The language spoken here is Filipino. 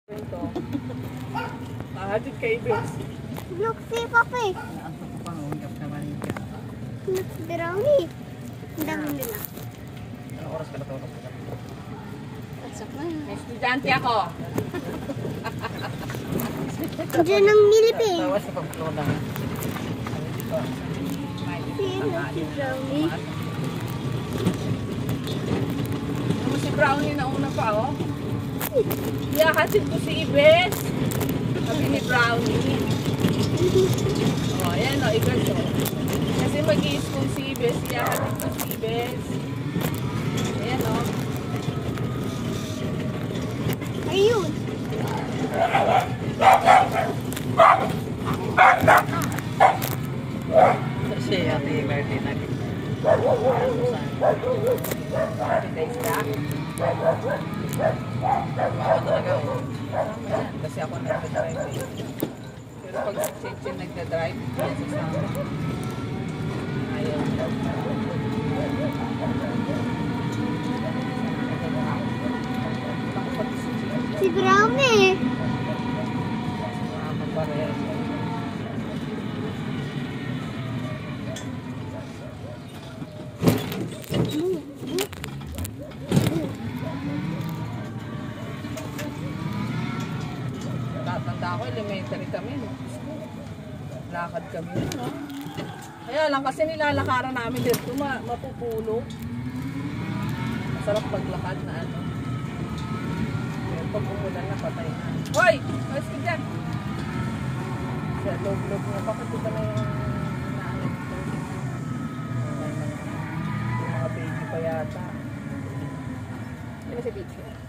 Ito. Hatid kay Ibes. Look, si Papa eh. Naantok ko pa, ungkap naman niya. Look, brownie. Ang dami nila. Anong oras ka natulog? Pasok na yun. May estudyante ako. Diyan ang Miliping. Tawas sa pagkloda. Sino si Brownie? Ano si Brownie na una pa, oh? Hatid ko si Ibes. Sabi ni Brownie. Oh, ayan, oh, Ibes, oh. Kasi mag-i-school si Ibes. Hatid ko si Ibes. Ayan, oh. Ayun. Si Ate Martin na. Guys, ka? Ako talaga, oh. Kasi ako nagdadrive eh. Pero pag si Chinchin nagdadrive, yan sa sama. Ayaw. Si Brownie. Sumama pa rin. Tatanda ko, elementary kami. No? Lakad kami. No? Kaya lang kasi nilalakaran namin dito, mapupulo. Masarap paglakad na ano. Pero pag umulan na, patay na. Hoy! Ayos ka dyan! Sa loob-loob na, bakit ito na yung naalit ko? Yung mga baby pa yata. Ano si baby?